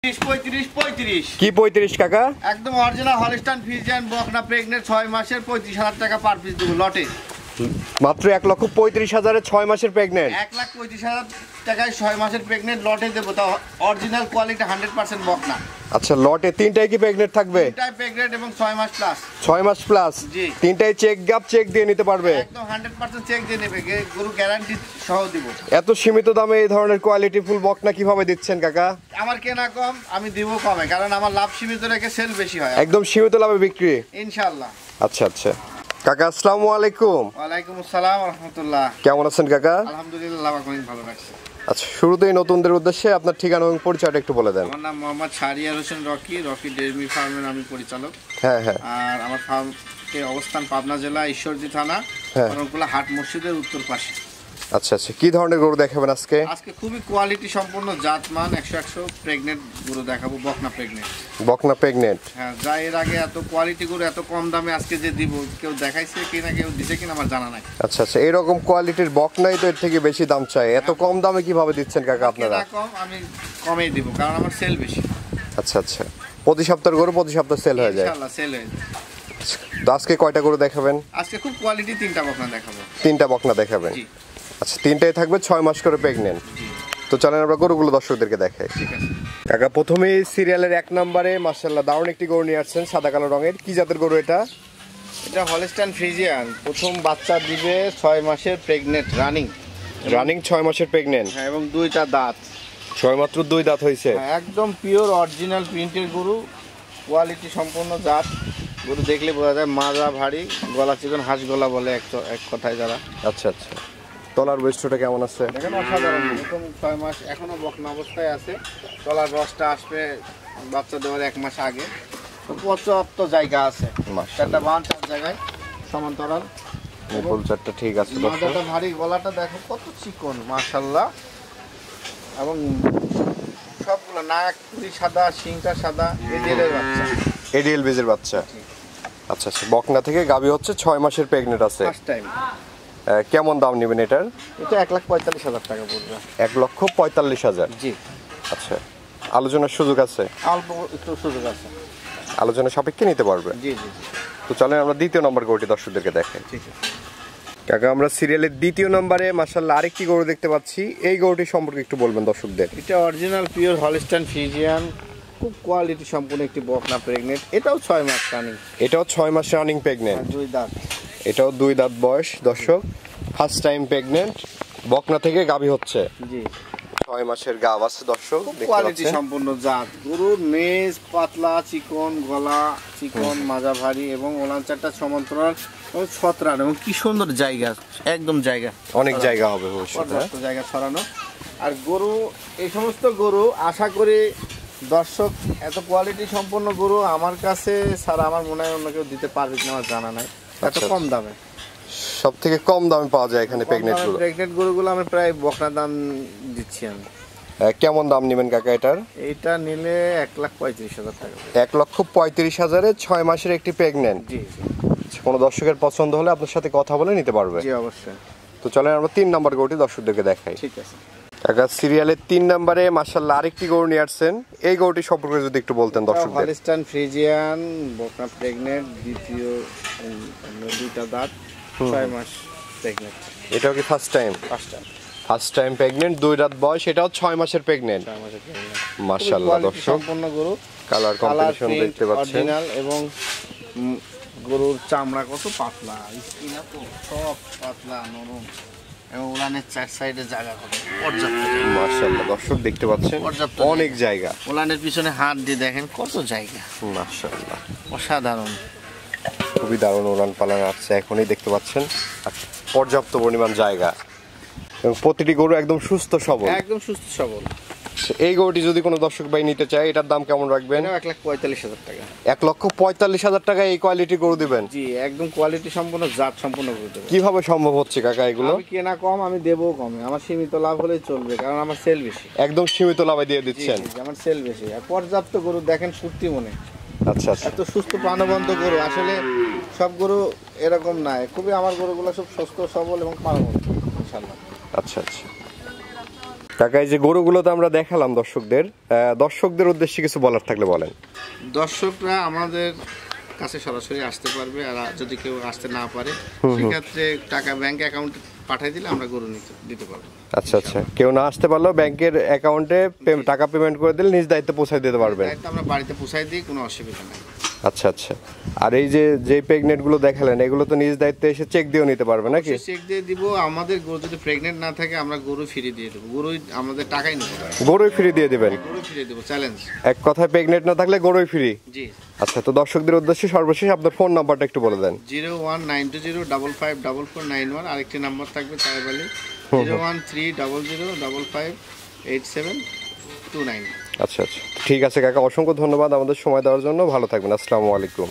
কি 35 কাকা? একদম অরিজিনাল হলস্টাইন ফ্রিজিয়ান বকনা প্রেগনেন্ট 6 মাসের 35,000 টাকা পার পিস দেব লটে। মাত্র 1,35,000 6 মাসের প্রেগনেন্ট। 1,35,000 টাকায় 6 মাসের প্রেগনেন্ট লটে দেব, তা অরিজিনাল কোয়ালিটি 100% বকনা। আচ্ছা, লটে তিনটাই কি প্রেগনেন্ট থাকবে? তিনটাই প্রেগনেন্ট এবং 6 মাস প্লাস। 6 মাস প্লাস। জি। তিনটাই চেক দিয়ে নিতে পারবে? একদম 100% চেক দিয়ে নেবে, গরু গ্যারান্টি সহ দিব। এত সীমিত দামে এই ধরনের কোয়ালিটি ফুল বকনা কিভাবে দিচ্ছেন কাকা? আমার কেনা কম, আমি দিব কমে, কারণ আমার লাভ সীমিত রেখে সেল বেশি হয়। একদম সীমিত লাভে বিক্রি ইনশাআল্লাহ। আচ্ছা আচ্ছা কাকা, আসসালামু আলাইকুম। ওয়ালাইকুম আসসালাম ওয়া রাহমাতুল্লাহ। কেমন আছেন কাকা? আলহামদুলিল্লাহ, অনেক ভালো লাগছে। আচ্ছা, শুরুতেই নতুনদের উদ্দেশ্যে আপনার ঠিকানা এবং পরিচয়টা একটু বলে দেন। আমার নাম মোহাম্মদ শাহরিয়ার হোসেন রকি ডেয়ারি ফার্মের আমি পরিচালক। হ্যাঁ হ্যাঁ। আর আমার ফার্মের অবস্থান পাবনা জেলা ঈশ্বরদী থানা, করণকুলা হাট মসজিদের উত্তর পাশে। আচ্ছা আচ্ছা, কি ধরনের গরু দেখাবেন আজকে? আজকে খুবই কোয়ালিটি সম্পন্ন জাতমান 100 প্রেগনেন্ট গরু দেখাবো, বকনা প্রেগনেন্ট। বকনা প্রেগনেন্ট, হ্যাঁ, যা এর আগে এত কোয়ালিটি গরু এত কম দামে আজকে যে দিব, কেউ দেখাইছে কিনা কেউ দিছে কিনা আমার জানা নাই। আচ্ছা আচ্ছা, এরকম কোয়ালিটির বকনাই তো এর থেকে বেশি দাম চাই, এত কম দামে কিভাবে দিচ্ছেন কাকা আপনারা? কম, আমি কমেই দিব কারণ আমার সেল বেশি। আচ্ছা আচ্ছা, প্রতি সপ্তাহের গরু প্রতি সপ্তাহে সেল হয়ে যায়? ইনশাআল্লাহ সেল হয়ে যায়। তো আজকে কয়টা গরু দেখাবেন? আজকে খুব কোয়ালিটি 3টা বকনা দেখাবো। 3টা বকনা দেখাবেন? জি। আচ্ছা, 3টাই থাকবে 6 মাস করে প্রেগনেন্ট। তো চলেন আমরা গরুগুলো দর্শকদেরকে দেখাই। ঠিক আছে কাকা, প্রথমেই সিরিয়ালের 1 নম্বরে মাশাআল্লাহ দারুণ একটি গরু নিয়ে আসছেন, সাদা কালো রঙের। কি জাতের গরু এটা? এটা হলস্টাইন ফ্রিজিয়ান, প্রথম বাচ্চা দিবে 6 মাসের প্রেগনেন্ট রানিং 6 মাসের প্রেগনেন্ট। হ্যাঁ, এবং 2টা দাঁত। মাত্র 2 দাঁত হয়েছে। একদম পিওর অরিজিনাল প্রিন্টের গরু, কোয়ালিটি সম্পন্ন জাত গরু। দেখলে বোঝা যায় মাজা ভারী, গলা চিকন, হাঁস গলা বলে এক কথায় যারা। আচ্ছা আচ্ছা, তলার বৈশিষ্ট্যটা কেমন আছে? দেখেন অসাধারণ, প্রথম 6 মাস এখনো বকনা অবস্থায় আছে। তলার রসটা আসবে বাচ্চা দেওয়ার 1 মাস আগে। তো পর্যাপ্ত জায়গা আছে, একটা বান 4 জায়গায় সমান্তরাল। ফুল চারটা ঠিক আছে। মাজাটা ভারী, গলাটা দেখো কত চিকন মাশাআল্লাহ। এবং সবগুলো নাক পুরি সাদা, শিংটা সাদা, এডিএলের বাচ্চা। এডিএল বীজের বাচ্চা। আচ্ছা আচ্ছা, বকনা থেকে গাবি হচ্ছে, 6 মাসের প্রেগনেন্ট আছে। First time. কেমন দাম নেবেন এটার? এটা 1,45,000 টাকা পড়বে। 1,45,000? জি। আচ্ছা, আলোচনার সুযোগ আছে? অল্প একটু সুযোগ আছে, আলোচনা সাপেক্ষে নিতে পারবে? জি জি জি। তো চলেন আমরা 2য় নম্বর গরুটি দর্শকদেরকে দেখাই। ঠিক আছে কাকা, আমরা সিরিয়ালের 2য় নম্বরে মাশাআল্লাহ আরেকটি গরু দেখতে পাচ্ছি। এই গরুটি সম্পর্কে একটু বলবেন দর্শকদের। এটা অরিজিনাল পিওর হলস্টাইন ফ্রিজিয়ান, খুব কোয়ালিটি সম্পূর্ণ একটি বকনা প্রেগনেন্ট। এটাও 6 মাস রানিং। এটাও 6 মাস রানিং প্রেগনেন্ট। 2 দাঁত। এটাও 2 দাঁত বয়স দর্শক, ফার্স্ট টাইম প্রেগনেন্ট, বকনা থেকে গাবি হচ্ছে। জি। 6 মাসের গাব আছে দর্শক, দেখতে কোয়ালিটি পাচ্ছেন। সম্পূর্ণ জাত গরুর, মেজ পাতলা চিকন, গলা চিকন, মাজা ভারী এবং ওলানচারটা সমান্তরাল এবং ছত্রান, এবং কি সুন্দর জায়গা, একদম জায়গা, অনেক জায়গা হবে ভবিষ্যতে। পর্যাপ্ত জায়গা ছড়ানো। আর গরু, এই সমস্ত গরু আশা করি দর্শক, এত কোয়ালিটি সম্পন্ন গরু আমার কাছে ছাড়া আমার মনে হয় অন্য কেউ দিতে পারবে কিনা আমার জানা নাই। এত কম দামে, সব থেকে কম দামে পাওয়া যায় এখানে প্রেগনেন্ট গরুগুলো আমি প্রায় বকনা দাম দিচ্ছি আমি। কেমন দাম নেবেন কাকা এটার? এইটা নিলে 1,35,000 টাকা। 1,35,000-এ 6 মাসের একটি প্রেগনেন্ট। জি। কোনো দর্শকের পছন্দ হলে আপনার সাথে কথা বলে নিতে পারবে? জি অবশ্যই। তো চলেন আমরা 3 নম্বর গরুটি দর্শকদেরকে দেখাই। ঠিক আছে কাকা, সিরিয়ালের 3 নম্বরে মাশাআল্লাহ আরেকটি গরু নিয়ে আসছেন। এই গরুটি সম্পর্কে যদি একটু বলতেন দর্শকদের। হলস্টাইন ফ্রিজিয়ান বকনা প্রেগনেন্ট, দ্বিতীয় 2টা দাঁত, 6 মাস প্রেগনেন্ট। এটাও কি first time? First time pregnant, 2 দাঁত বয়স, এটাও 6 মাসের প্রেগনেন্ট। মাশাআল্লাহ দর্শক, সম্পূর্ণ গরু, কালার কম্বিনেশন দেখতে পাচ্ছেন অরিজিনাল। এবং গরুর চামড়া কত পাতলা, স্কিন তো সব পাতলা নরম, এবং ওলানের 4 সাইডে জায়গা কত পর্যাপ্ত। মাশাআল্লাহ দর্শক দেখতে পাচ্ছেন, অনেক জায়গা। ওলানের পিছনে হাত দিয়ে দেখেন কত জায়গা, মাশাআল্লাহ অসাধারণ। খুবই দারুণ ওলান পালান আসছে, এখনই দেখতে পাচ্ছেন। আর পর্যাপ্ত পরিমাণ জায়গা, এবং প্রতিটি গরু একদম সুস্থ সবল। একদম সুস্থ সবল। এই গরুটি যদি কোনো দর্শক ভাই নিতে চায়, এটার দাম কেমন রাখবেন? 1,45,000 টাকা। 1,45,000 টাকা এই কোয়ালিটি গরু দিবেন? জি, একদম কোয়ালিটি সম্পন্ন, জাত সম্পন্ন গরু দেব। কিভাবে সম্ভব হচ্ছে কাকা এগুলো? আমি কেনা কম, আমি দেবো কমে, আমার সীমিত লাভ হলেই চলবে, কারণ আমার সেল বেশি। একদম সীমিত লাভে দিয়ে দিচ্ছেন? আমার সেল বেশি, আর পর্যাপ্ত গরু দেখেন ফুর্তি মনে। আচ্ছা আচ্ছা, এত সুস্থ প্রাণবন্ত গরু আসলে সব গরু এরকম নাই, খুবই আমার গরুগুলো সব সুস্থ সবল এবং প্রাণবন্ত ইনশাআল্লাহ। আচ্ছা আচ্ছা কাকা এই যে গরুগুলো তো আমরা দেখালাম দর্শকদের উদ্দেশ্যে কিছু বলার থাকলে বলেন। দর্শকরা আমাদের কাছে সরাসরি আসতে পারবে, আর যদি কেউ আসতে না পারে সেক্ষেত্রে টাকা ব্যাংক অ্যাকাউন্টে পাঠিয়ে দিলে আমরা গরু দিতে পারবো। আচ্ছা আচ্ছা, কেউ না আসতে পারলেও ব্যাংকের অ্যাকাউন্টে টাকা পেমেন্ট করে দিলে নিজ দায়িত্বে পৌঁছায় দিতে পারবেন। আমরা বাড়িতে পৌঁছাই দিই, কোনো অসুবিধা নেই। আচ্ছা আচ্ছা, আর এই যে প্রেগনেন্ট গুলো দেখালেন এগুলো তো নিজ দায়িত্বে এসে চেক দিয়েও নিতে পারবে নাকি? চেক দিয়ে দিব। আমাদের গরু যদি প্রেগনেন্ট না থাকে আমরা গরু ফ্রি দিয়ে দেবো, গরু আমাদের টাকাই নেবো, গরুই ফ্রি দিয়ে দিবেন? গরু ফ্রি দেবো, চ্যালেঞ্জ। এক কথায় প্রেগনেন্ট না থাকলে গরুই ফ্রি? জি। আচ্ছা, তো দর্শকদের উদ্দেশ্যে সর্বশেষ আপনার ফোন নাম্বারটা একটু বলে দেন। 01920554491। আরেকটি নাম্বার থাকবে তাইবালি 01300558729। আচ্ছা আচ্ছা, ঠিক আছে কাকা, অসংখ্য ধন্যবাদ আমাদের সময় দেওয়ার জন্য। ভালো থাকবেন। আসসালামু আলাইকুম।